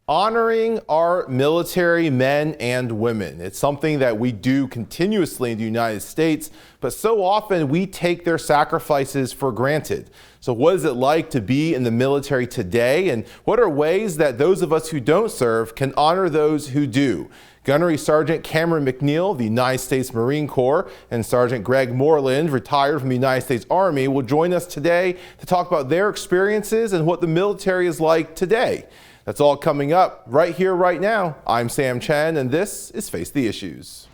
Honoring our military men and women. It's something that we do continuously in the United States, but so often we take their sacrifices for granted. So what is it like to be in the military today, and what are ways that those of us who don't serve can honor those who do? Gunnery Sergeant Cameron McNeill, the United States Marine Corps, and Sergeant Greg Moreland, retired from the United States Army, will join us today to talk about their experiences and what the military is like today. That's all coming up right here, right now. I'm Sam Chen, and this is Face the Issues.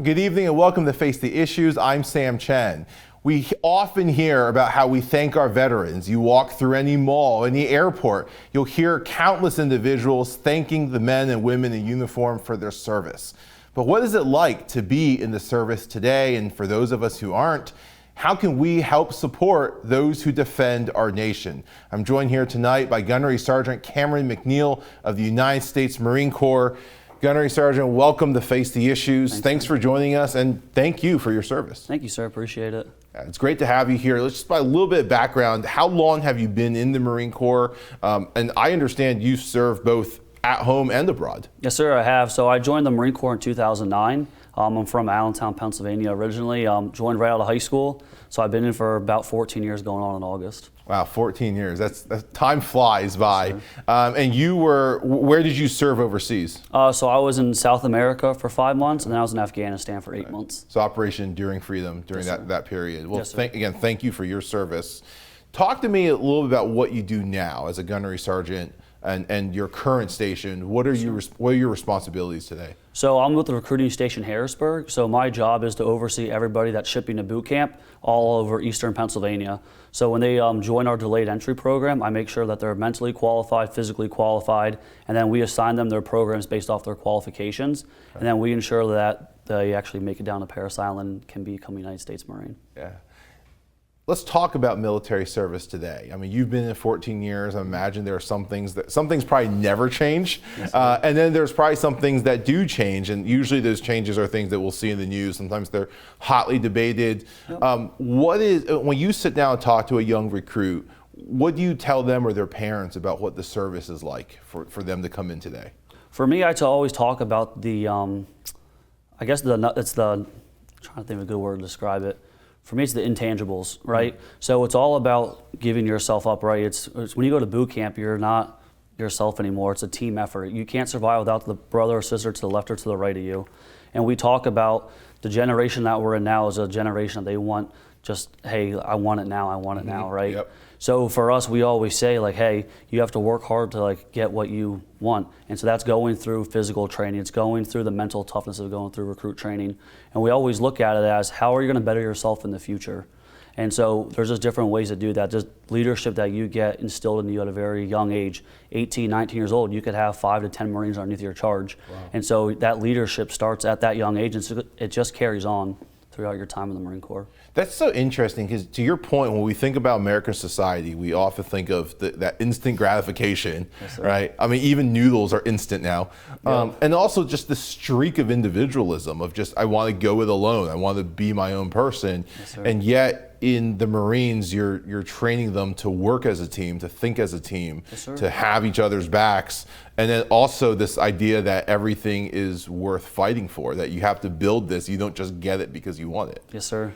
Good evening and welcome to Face the Issues. I'm Sam Chen. We often hear about how we thank our veterans. You walk through any mall, any airport, you'll hear countless individuals thanking the men and women in uniform for their service. But what is it like to be in the service today? And for those of us who aren't, how can we help support those who defend our nation? I'm joined here tonight by Gunnery Sergeant Cameron McNeill of the United States Marine Corps. Gunnery Sergeant, welcome to Face the Issues. Thanks for joining us, and thank you for your service. Thank you, sir. Appreciate it. It's great to have you here. Let's just buy a little bit of background. How long have you been in the Marine Corps? And I understand you serve both at home and abroad. Yes, sir, I have. So I joined the Marine Corps in 2009. I'm from Allentown, Pennsylvania originally. Joined right out of high school. So I've been in for about 14 years going on in August. Wow, 14 years. That's time flies by. Yes, and where did you serve overseas? So I was in South America for 5 months, and then I was in Afghanistan for 8 months. So Operation Enduring Freedom during Yes, that period. Well, Yes, sir. again, thank you for your service. Talk to me a little bit about what you do now as a gunnery sergeant and your current station. What are your responsibilities today? So I'm with the recruiting station Harrisburg. So my job is to oversee everybody that's shipping to boot camp all over eastern Pennsylvania. So when they join our delayed entry program, I make sure that they're mentally qualified, physically qualified, and then we assign them their programs based off their qualifications. Okay. And then we ensure that they actually make it down to Parris Island and can become a United States Marine. Yeah. Let's talk about military service today. I mean, you've been in 14 years. I imagine there are some things probably never change. Yes, and then there's probably some things that do change. And usually those changes are things that we'll see in the news. Sometimes they're hotly debated. Yep. When you sit down and talk to a young recruit, what do you tell them or their parents about what the service is like for them to come in today? For me, I always talk about the, I'm trying to think of a good word to describe it. For me, it's the intangibles, right? Mm-hmm. So it's all about giving yourself up, right? It's when you go to boot camp, you're not yourself anymore. It's a team effort. You can't survive without the brother or sister to the left or to the right of you. And we talk about the generation that we're in now is a generation that they want just, hey, I want it now, right? Yep. So for us, we always say like, hey, you have to work hard to like get what you want. And so that's going through physical training. It's going through the mental toughness of going through recruit training. And we always look at it as, how are you going to better yourself in the future? And so there's just different ways to do that. Just leadership that you get instilled in you at a very young age, 18, 19 years old, you could have 5 to 10 Marines underneath your charge. Wow. And so that leadership starts at that young age, and so it just carries on throughout your time in the Marine Corps. That's so interesting, because to your point, when we think about American society, we often think of that instant gratification, yes, right? I mean, even noodles are instant now. Yeah. And also just the streak of individualism of just, I want to go it alone. I want to be my own person. Yes, and yet in the Marines, you're training them to work as a team, to think as a team, yes, to have each other's backs. And then also this idea that everything is worth fighting for, that you have to build this. You don't just get it because you want it. Yes, sir.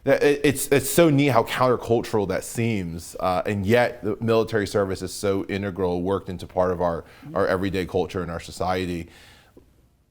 It's so neat how countercultural that seems, and yet the military service is so integral, worked into part of our everyday culture and our society.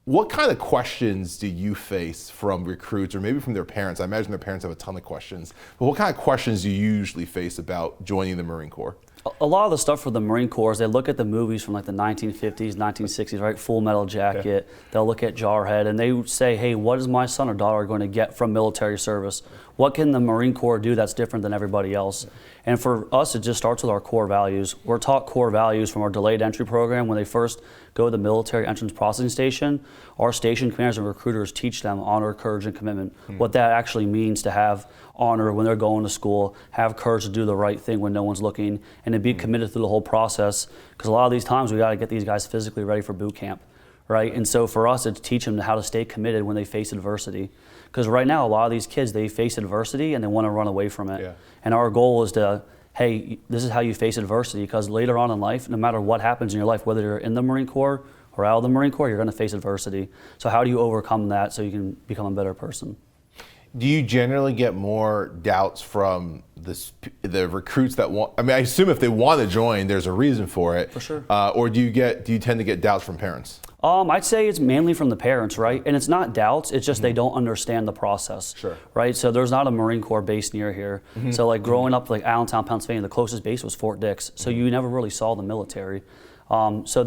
What kind of questions do you face from recruits, or maybe from their parents? I imagine their parents have a ton of questions, but what kind of questions do you usually face about joining the Marine Corps? A lot of the stuff for the Marine Corps is they look at the movies from like the 1950s, 1960s, right? Full Metal Jacket. Yeah. They'll look at Jarhead and they say, hey, what is my son or daughter going to get from military service? What can the Marine Corps do that's different than everybody else? Yeah. And for us, it just starts with our core values. We're taught core values from our delayed entry program. When they first go to the military entrance processing station, our station commanders and recruiters teach them honor, courage, and commitment. What that actually means to have honor when they're going to school, have courage to do the right thing when no one's looking, and to be committed through the whole process. Because a lot of these times we got to get these guys physically ready for boot camp, right? And so for us, it's teach them how to stay committed when they face adversity. Because right now, a lot of these kids, they face adversity and they want to run away from it. Yeah. And our goal is to, hey, this is how you face adversity, because later on in life, no matter what happens in your life, whether you're in the Marine Corps or out of the Marine Corps, you're going to face adversity. So how do you overcome that so you can become a better person? Do you generally get more doubts from the recruits that want? I mean, I assume if they want to join, there's a reason for it. For sure. Or do you tend to get doubts from parents? I'd say it's mainly from the parents, right? And it's not doubts, it's just they don't understand the process. Sure. Right? So there's not a Marine Corps base near here. So like growing up like Allentown, Pennsylvania, the closest base was Fort Dix. So you never really saw the military. So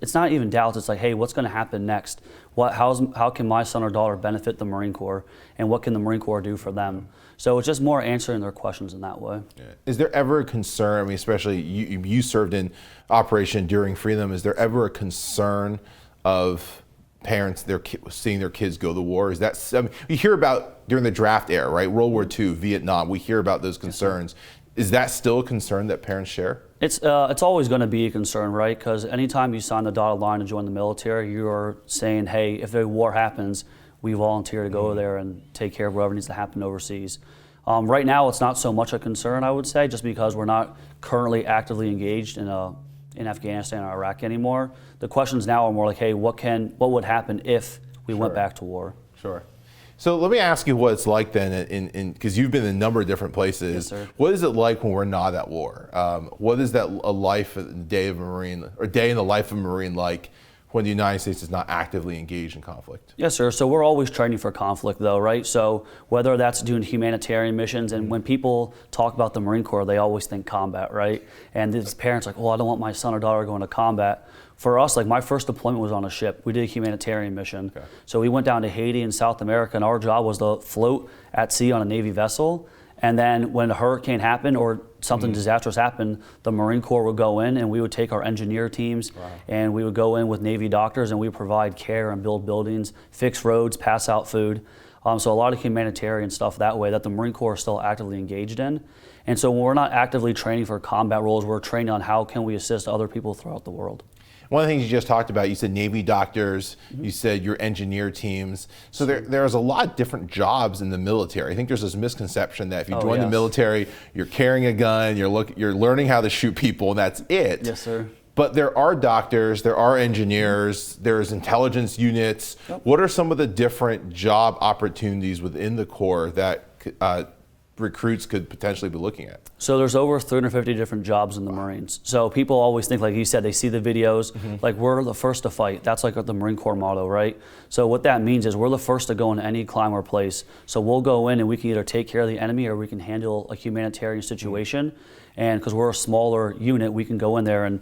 it's not even doubts, it's like, hey, what's gonna happen next? How can my son or daughter benefit the Marine Corps? And what can the Marine Corps do for them? So it's just more answering their questions in that way. Yeah. Is there ever a concern, I mean, especially you served in Operation Enduring Freedom, is there ever a concern of parents seeing their kids go to war? Is that, I mean, we hear about during the draft era, right? World War II, Vietnam, we hear about those concerns. Is that still a concern that parents share? It's always going to be a concern, right? Because anytime you sign the dotted line to join the military, you're saying, hey, if a war happens, we volunteer to go there and take care of whatever needs to happen overseas. Right now, it's not so much a concern, I would say, just because we're not currently actively engaged in Afghanistan or Iraq anymore. The questions now are more like, hey, what would happen if we went back to war? Sure. So let me ask you what it's like then, because you've been in a number of different places. Yes, sir. What is it like when we're not at war? What is that a life, a day of a Marine, or day in the life of a Marine like when the United States is not actively engaged in conflict? Yes, sir. So we're always training for conflict, though, right? So whether that's doing humanitarian missions, and when people talk about the Marine Corps, they always think combat, right? And these parents are like, well, I don't want my son or daughter going to combat. For us, like my first deployment was on a ship. We did a humanitarian mission. Okay. So we went down to Haiti in South America, and our job was to float at sea on a Navy vessel. And then when a hurricane happened or something disastrous happened, the Marine Corps would go in and we would take our engineer teams and we would go in with Navy doctors and we would provide care and build buildings, fix roads, pass out food. So a lot of humanitarian stuff that way that the Marine Corps is still actively engaged in. And so when we're not actively training for combat roles, we're training on how can we assist other people throughout the world. One of the things you just talked about, you said Navy doctors, you said your engineer teams. So there's a lot of different jobs in the military. I think there's this misconception that if you join the military, you're carrying a gun, you're learning how to shoot people, and that's it. Yes, sir. But there are doctors, there are engineers, there's intelligence units. Yep. What are some of the different job opportunities within the Corps that recruits could potentially be looking at? So there's over 350 different jobs in the Marines. So people always think, like you said, they see the videos, like we're the first to fight. That's like the Marine Corps motto, right? So what that means is we're the first to go in any climb or place. So we'll go in and we can either take care of the enemy or we can handle a humanitarian situation. And because we're a smaller unit, we can go in there and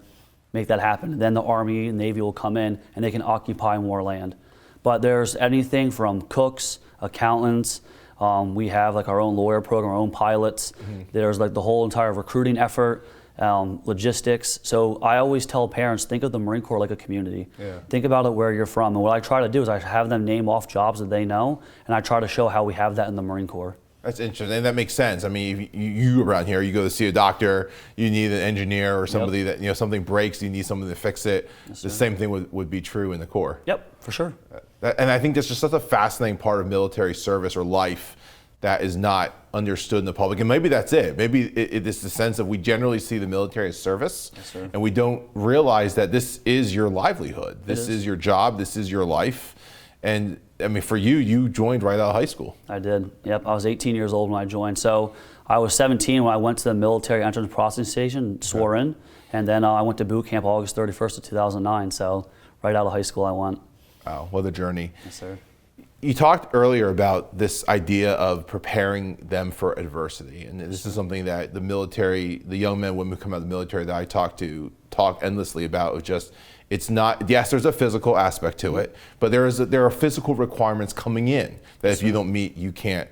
make that happen. And then the Army and Navy will come in and they can occupy more land. But there's anything from cooks, accountants, we have like our own lawyer program, our own pilots. There's like the whole entire recruiting effort, logistics. So I always tell parents, think of the Marine Corps like a community. Yeah. Think about it where you're from. And what I try to do is I have them name off jobs that they know, and I try to show how we have that in the Marine Corps. That's interesting, and that makes sense. I mean, you around here, you go to see a doctor, you need an engineer or somebody that, something breaks, you need someone to fix it. Yes, the same thing would be true in the Corps. Yep, for sure. And I think that's just such a fascinating part of military service or life that is not understood in the public. And maybe that's it. Maybe it's the sense that we generally see the military as service, and we don't realize that this is your livelihood. This is your job. This is your life. And I mean, for you joined right out of high school. I did. Yep. I was 18 years old when I joined. So I was 17 when I went to the military entrance processing station, swore in, and then I went to boot camp August 31st of 2009. So right out of high school I went. Wow, what a journey. Yes, sir. You talked earlier about this idea of preparing them for adversity, and this is something that the military, the young men and women who come out of the military that I talk endlessly about. Of just, it's not, yes, there's a physical aspect to it, but there are physical requirements coming in that if you don't meet, you can't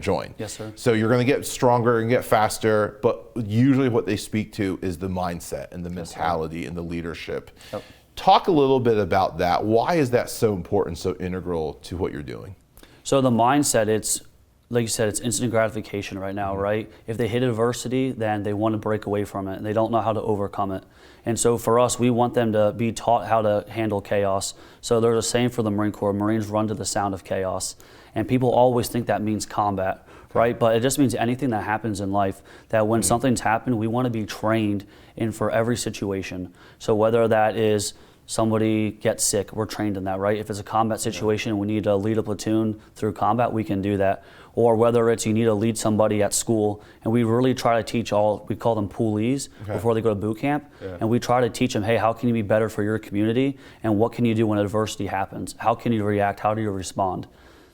join. Yes, sir. So you're going to get stronger and get faster, but usually what they speak to is the mindset and the mentality and the leadership. Yep. Talk a little bit about that. Why is that so important, so integral to what you're doing? So the mindset, it's like you said, it's instant gratification right now, right? If they hit adversity, then they want to break away from it, and they don't know how to overcome it. And so for us, we want them to be taught how to handle chaos. So there's a saying for the Marine Corps: Marines run to the sound of chaos. And people always think that means combat, right? But it just means anything that happens in life, that when something's happened, we want to be trained in for every situation. So whether that is somebody gets sick, we're trained in that, right? If it's a combat situation and we need to lead a platoon through combat, we can do that. Or whether it's you need to lead somebody at school, and we really try to teach we call them poolees before they go to boot camp, and we try to teach them, hey, how can you be better for your community, and what can you do when adversity happens? How can you react? How do you respond?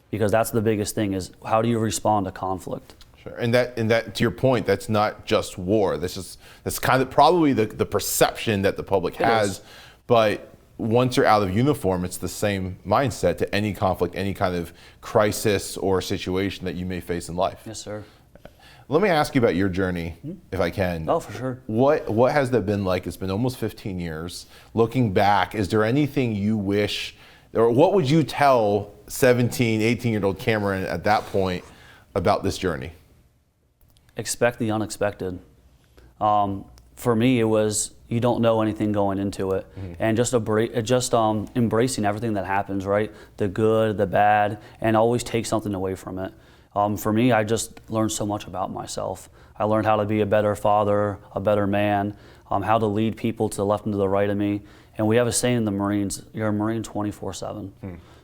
Because that's the biggest thing, is how do you respond to conflict? Sure. And that to your point, that's not just war. That's kind of probably the perception that the public has. But once you're out of uniform, it's the same mindset to any conflict, any kind of crisis or situation that you may face in life. Yes, sir. Let me ask you about your journey, if I can. Oh, for sure. What has that been like? It's been almost 15 years. Looking back, is there anything you wish, or what would you tell 17, 18-year-old Cameron at that point about this journey? Expect the unexpected. For me, it was, you don't know anything going into it, and just embracing everything that happens, right? The good, the bad, and always take something away from it. For me, I just learned so much about myself. I learned how to be a better father, a better man, how to lead people to the left and to the right of me. And we have a saying in the Marines: you're a Marine 24/7.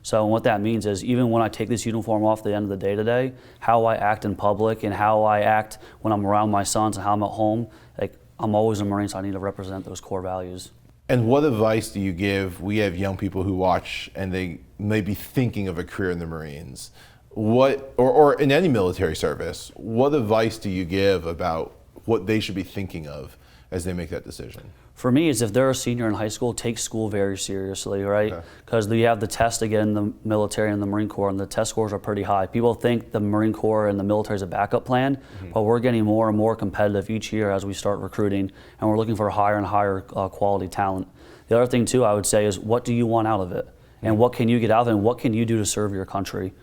So what that means is, even when I take this uniform off at the end of the day today, how I act in public and how I act when I'm around my sons and how I'm at home, like, I'm always a Marine, so I need to represent those core values. And what advice do you give? We have young people who watch and they may be thinking of a career in the Marines. Or in any military service, what advice do you give about what they should be thinking of as they make that decision? For me, is if they're a senior in high school, take school very seriously, right? Because you have the test to get in the military and the Marine Corps, and the test scores are pretty high. People think the Marine Corps and the military is a backup plan, but we're getting more and more competitive each year as we start recruiting, and we're looking for higher and higher quality talent. The other thing too, I would say, is what do you want out of it? And what can you get out of it, and what can you do to serve your country?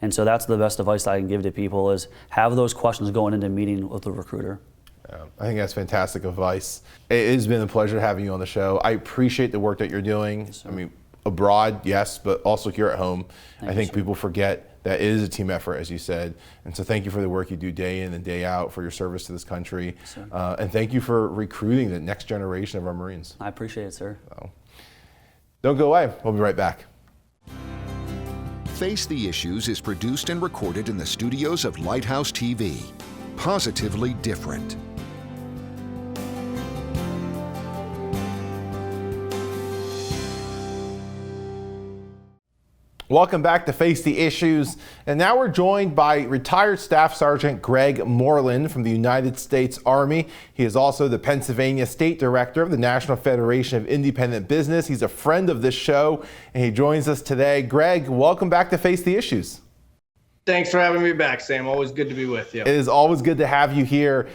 And so that's the best advice that I can give to people, is have those questions going into meeting with the recruiter. I think that's fantastic advice. It has been a pleasure having you on the show. I appreciate the work that you're doing. Yes, I mean, abroad, yes, but also here at home. Thank I think you, people forget that it is a team effort, as you said. And so thank you for the work you do day in and day out for your service to this country. Yes, and thank you for recruiting the next generation of our Marines. I appreciate it, sir. So, don't go away. We'll be right back. Face the Issues is produced and recorded in the studios of Lighthouse TV. Positively different. Welcome back to Face the Issues. And now we're joined by retired Staff Sergeant Greg Moreland from the United States Army. He is also the Pennsylvania State Director of the National Federation of Independent Business. He's a friend of this show, and he joins us today. Greg, welcome back to Face the Issues. Thanks for having me back, Sam. Always good to be with you. It is always good to have you here.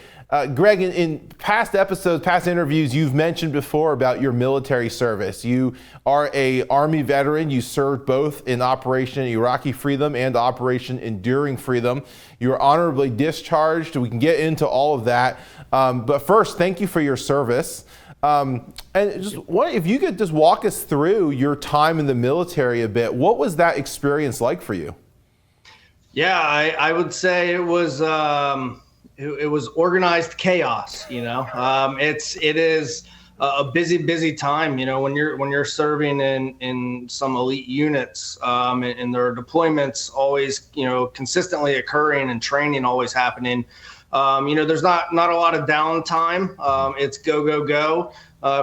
Greg, in past episodes, past interviews, you've mentioned before about your military service. You are an Army veteran. You served both in Operation Iraqi Freedom and Operation Enduring Freedom. You were honorably discharged. We can get into all of that. But first, thank you for your service. And just if you could just walk us through your time in the military a bit. What was that experience like for you? Yeah, I would say it was organized chaos. You know, it is a busy time. You know, when you're serving in some elite units, and there are deployments always, you know, consistently occurring, and training always happening. You know, there's not a lot of downtime. It's go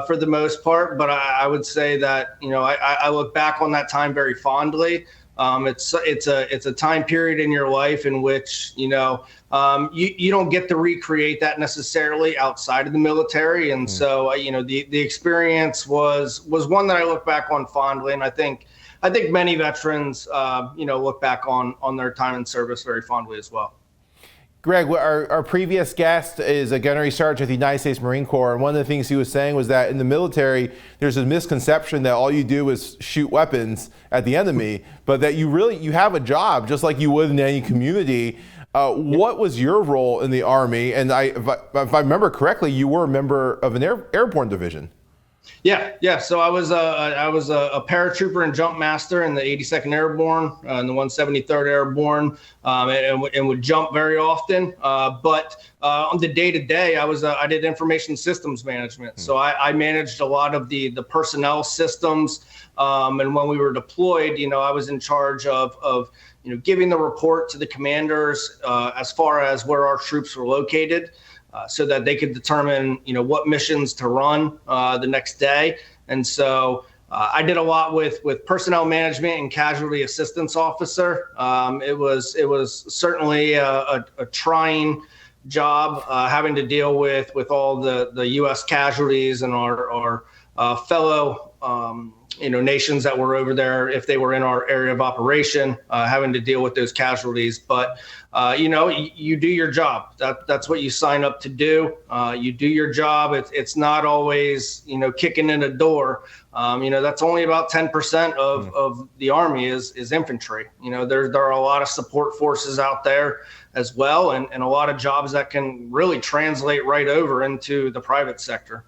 for the most part. But I would say that, you know, I look back on that time very fondly. It's a time period in your life in which, you know, you don't get to recreate that necessarily outside of the military. And so, you know, the experience was one that I look back on fondly. And I think many veterans, you know, look back on their time in service very fondly as well. Greg, our previous guest is a Gunnery Sergeant of the United States Marine Corps, and one of the things he was saying was that in the military, there's a misconception that all you do is shoot weapons at the enemy, but that you have a job just like you would in any community. What was your role in the Army? And if I remember correctly, you were a member of an airborne division. Yeah. So I was a paratrooper and jump master in the 82nd Airborne and the 173rd Airborne, and would jump very often. But on the day-to-day, I did information systems management. So I managed a lot of the personnel systems. And when we were deployed, I was in charge of giving the report to the commanders as far as where our troops were located. So that they could determine, what missions to run the next day. And so I did a lot with personnel management and casualty assistance officer. It was certainly a trying job having to deal with all the U.S. casualties and our fellow nations that were over there if they were in our area of operation, having to deal with those casualties. But you do your job. That's what you sign up to do. You do your job. It's not always kicking in a door. That's only about 10% of the Army is infantry. There are a lot of support forces out there as well, and a lot of jobs that can really translate right over into the private sector.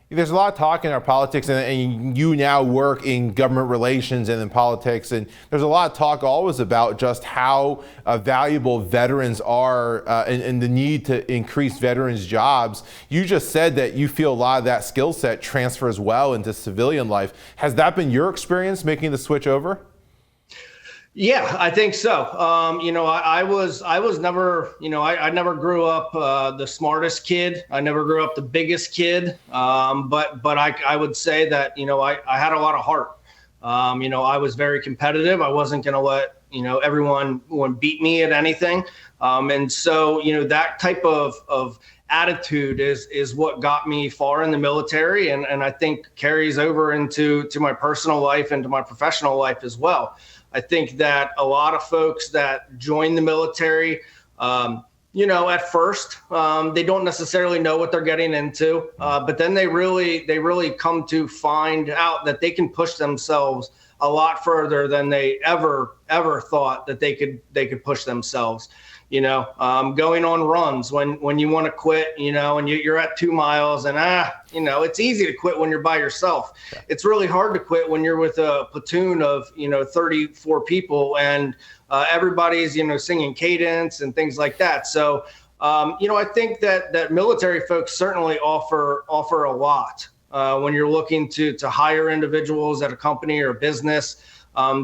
There's a lot of talk in our politics, and you now work in government relations and in politics, and there's a lot of talk always about just how valuable veterans are and the need to increase veterans' jobs. You just said that you feel a lot of that skill set transfers well into civilian life. Has that been your experience making the switch over? Yeah, I think so. I was never, I never grew up the smartest kid. I never grew up the biggest kid. But I would say that, I had a lot of heart. I was very competitive. I wasn't going to let, everyone beat me at anything. And so, that type of attitude is what got me far in the military, and I think carries over into my personal life and to my professional life as well. I think that a lot of folks that join the military, at first, they don't necessarily know what they're getting into, but then they really come to find out that they can push themselves a lot further than they ever thought that they could push themselves. Going on runs when you want to quit, and you're at 2 miles and it's easy to quit when you're by yourself. It's really hard to quit when you're with a platoon of 34 people and everybody's singing cadence and things like that. So I think that military folks certainly offer a lot when you're looking to hire individuals at a company or a business.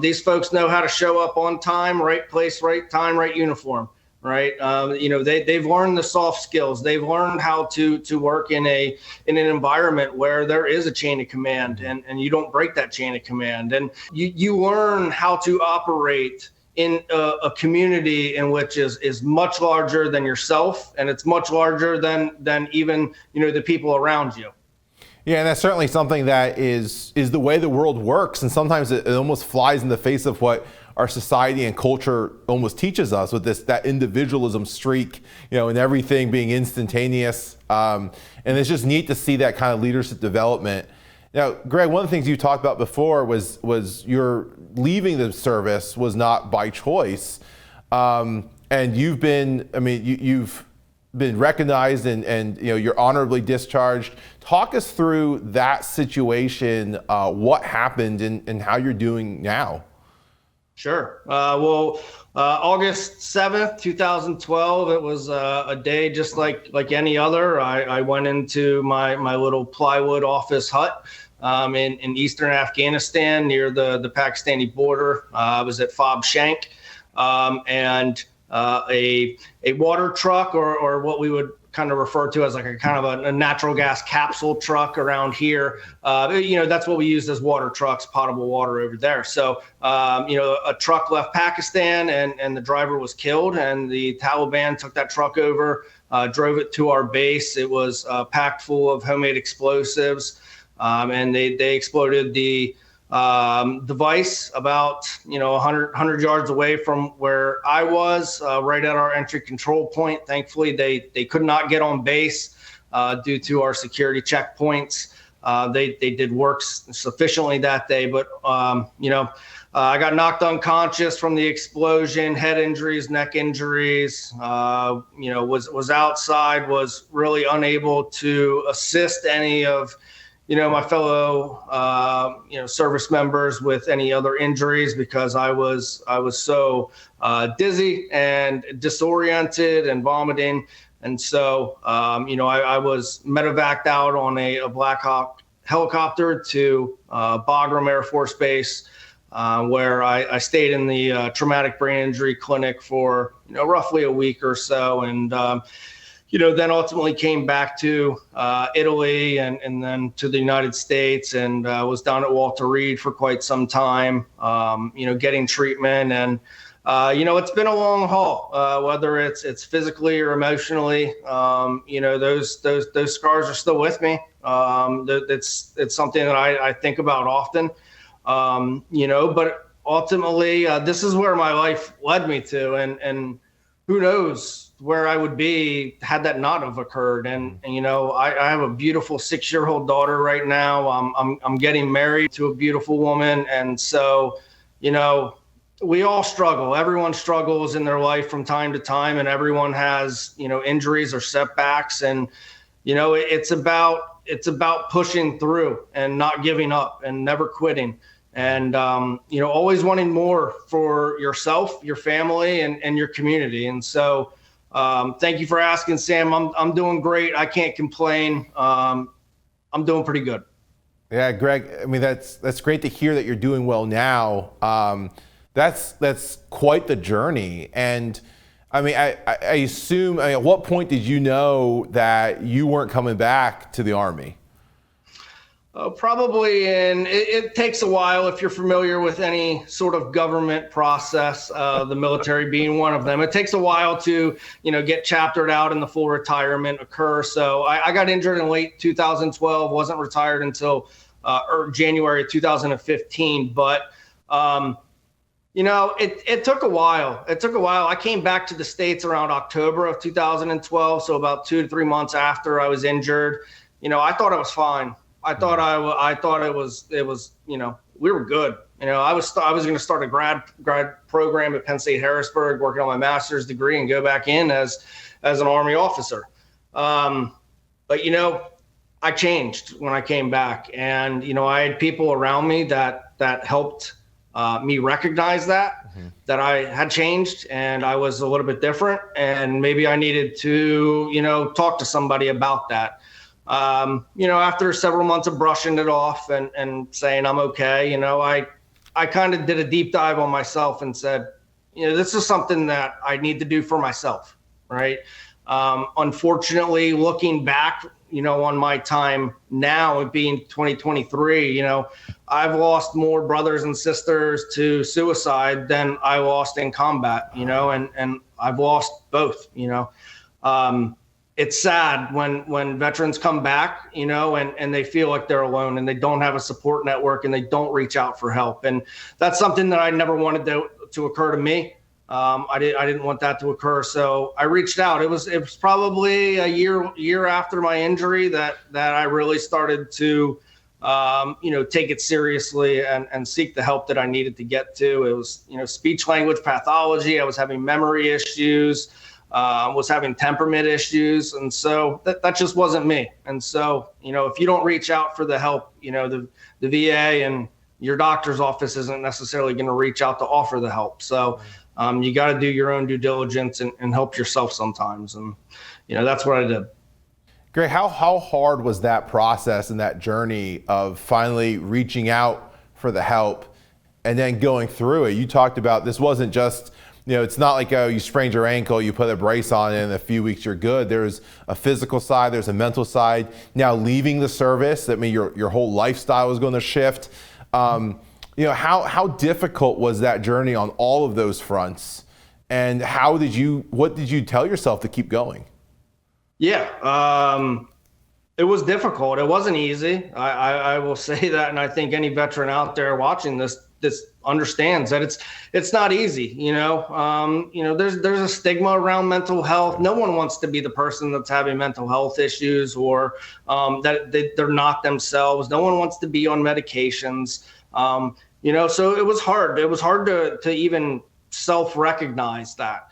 These folks know how to show up on time, right place, right time, right uniform. Right. They've learned the soft skills. They've learned how to work in an environment where there is a chain of command and you don't break that chain of command. And you learn how to operate in a community in which is much larger than yourself. And it's much larger than even, the people around you. Yeah, and that's certainly something that is the way the world works. And sometimes it almost flies in the face of what our society and culture almost teaches us with that individualism streak, and everything being instantaneous. And it's just neat to see that kind of leadership development. Now, Greg, one of the things you talked about before was your leaving the service was not by choice. And you've been recognized and you're honorably discharged. Talk us through that situation, what happened and how you're doing now. Sure. August 7th, 2012, it was a day just like any other. I went into my little plywood office hut in eastern Afghanistan near the Pakistani border. I was at Fob Shank, and a water truck or what we would kind of refer to as like a kind of a natural gas capsule truck around here. That's what we used as water trucks, potable water over there. So, a truck left Pakistan and the driver was killed, and the Taliban took that truck over, drove it to our base. It was packed full of homemade explosives, and they exploded the device about 100 yards away from where I was, right at our entry control point. Thankfully, they could not get on base due to our security checkpoints. they did work sufficiently that day. But, I got knocked unconscious from the explosion, head injuries, neck injuries, was outside, was really unable to assist any of, my fellow, service members with any other injuries because I was so dizzy and disoriented and vomiting. And so, I was medevaced out on a Black Hawk helicopter to Bagram Air Force Base, where I stayed in the traumatic brain injury clinic for, roughly a week or so. And, then ultimately came back to Italy and then to the United States, and was down at Walter Reed for quite some time, getting treatment. And, it's been a long haul, whether it's physically or emotionally. Those scars are still with me. It's something that I think about often, but ultimately this is where my life led me to, and who knows where I would be had that not have occurred. And I have a beautiful 6-year-old daughter right now. I'm getting married to a beautiful woman. And so, we all struggle. Everyone struggles in their life from time to time, and everyone has, injuries or setbacks. And, it's about pushing through and not giving up and never quitting. And, always wanting more for yourself, your family, and your community. And so, thank you for asking, Sam. I'm doing great. I can't complain. I'm doing pretty good. Yeah, Greg, I mean, that's great to hear that you're doing well now. That's quite the journey. And I mean, I assume, at what point did you know that you weren't coming back to the Army? Probably it takes a while if you're familiar with any sort of government process, the military being one of them. It takes a while to, get chaptered out and the full retirement occur. So I got injured in late 2012, wasn't retired until January 2015. But, it took a while. It took a while. I came back to the States around October of 2012. So about 2 to 3 months after I was injured. I thought I was fine. I thought it was, we were good. I was going to start a grad program at Penn State Harrisburg, working on my master's degree and go back in as an Army officer. But, I changed when I came back, and, I had people around me that helped me recognize that I had changed and I was a little bit different, and maybe I needed to, talk to somebody about that. After several months of brushing it off and saying I'm okay, I kind of did a deep dive on myself and said, this is something that I need to do for myself, right? Unfortunately, looking back, on my time now, it being 2023, I've lost more brothers and sisters to suicide than I lost in combat, and I've lost both, It's sad when veterans come back, and they feel like they're alone and they don't have a support network and they don't reach out for help. And that's something that I never wanted to occur to me. I didn't want that to occur. So I reached out. It was probably a year after my injury that I really started to, take it seriously and seek the help that I needed to get to. It was, speech language pathology. I was having memory issues. Was having temperament issues. And so that just wasn't me. And so, if you don't reach out for the help, the VA and your doctor's office isn't necessarily going to reach out to offer the help. So you got to do your own due diligence and help yourself sometimes. And, that's what I did. Greg, how hard was that process and that journey of finally reaching out for the help and then going through it? You talked about this wasn't just, it's not like, you sprained your ankle, you put a brace on, and in a few weeks you're good. There's a physical side, there's a mental side. Now leaving the service, that means your whole lifestyle is going to shift. How difficult was that journey on all of those fronts? And what did you tell yourself to keep going? Yeah, it was difficult. It wasn't easy. I will say that. And I think any veteran out there watching this understands that it's not easy. There's a stigma around mental health. No one wants to be the person that's having mental health issues or that they're not themselves. No one wants to be on medications. So it was hard. It was hard to even self-recognize that.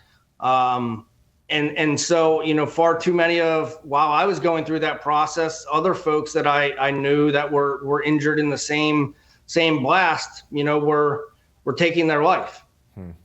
And so, far too many while I was going through that process, other folks that I knew that were injured in the same blast, were taking their life.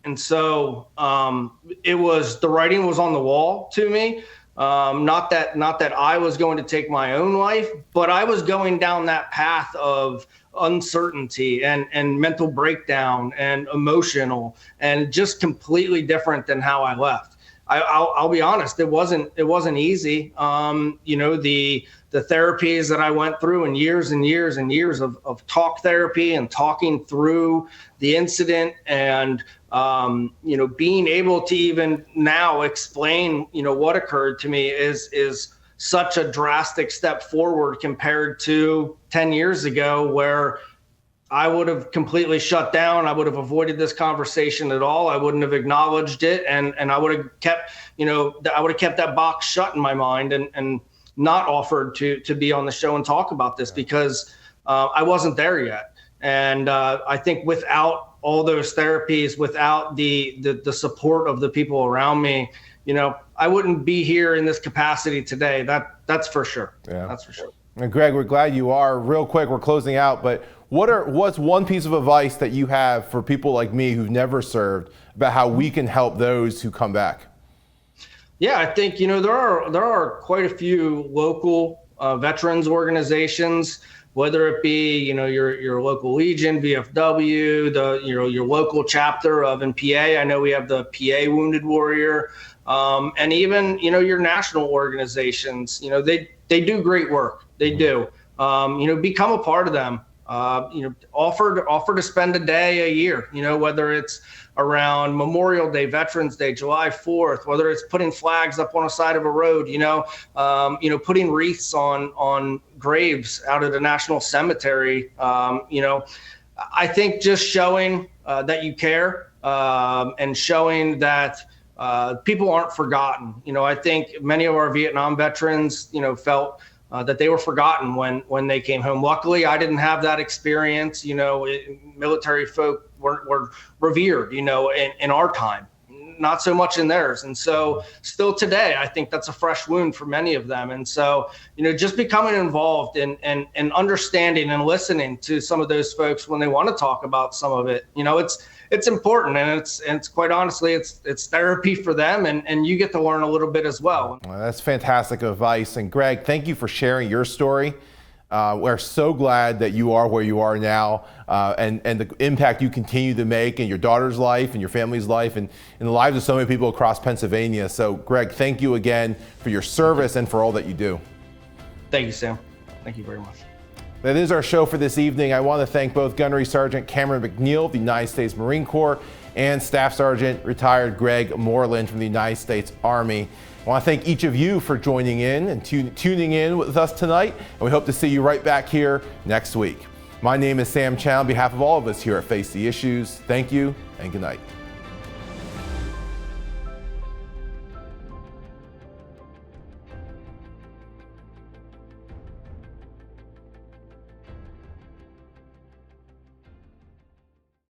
And so the writing was on the wall to me. Not that I was going to take my own life, but I was going down that path of uncertainty and mental breakdown and emotional and just completely different than how I left. I'll be honest, it wasn't easy. The therapies that I went through and years of talk therapy and talking through the incident and, being able to even now explain, what occurred to me is such a drastic step forward compared to 10 years ago where I would have completely shut down. I would have avoided this conversation at all. I wouldn't have acknowledged it. And I would have kept, that box shut in my mind and not offered to be on the show and talk about this because I wasn't there yet. And I think without all those therapies, without the support of the people around me, I wouldn't be here in this capacity today. That's for sure. Yeah. That's for sure. And Greg, we're glad you are. Real quick, we're closing out, but what's one piece of advice that you have for people like me who've never served about how we can help those who come back? Yeah, I think, there are quite a few local veterans organizations, whether it be, your local Legion, VFW, your local chapter of NPA. I know we have the PA Wounded Warrior, and even, your national organizations, they do great work. They do. Become a part of them. Offer to spend a day a year, whether it's around Memorial Day, Veterans Day, July 4th, whether it's putting flags up on the side of a road, putting wreaths on graves out at a national cemetery. I think just showing that you care and showing that people aren't forgotten. I think many of our Vietnam veterans, felt that they were forgotten when they came home. Luckily, I didn't have that experience. Military folk were revered, in our time, not so much in theirs. And so still today, I think that's a fresh wound for many of them. And so, just becoming involved and understanding and listening to some of those folks when they want to talk about some of it, it's important, and it's quite honestly, it's therapy for them, and you get to learn a little bit as well. Well, that's fantastic advice. And Greg, thank you for sharing your story. We're so glad that you are where you are now, and the impact you continue to make in your daughter's life and your family's life and in the lives of so many people across Pennsylvania. So Greg, thank you again for your service and for all that you do. Thank you, Sam. Thank you very much. That is our show for this evening. I want to thank both Gunnery Sergeant Cameron McNeill of the United States Marine Corps and Staff Sergeant retired Greg Moreland from the United States Army. I want to thank each of you for joining in and tuning in with us tonight, and we hope to see you right back here next week. My name is Sam Chen. On behalf of all of us here at Face the Issues, thank you and good night.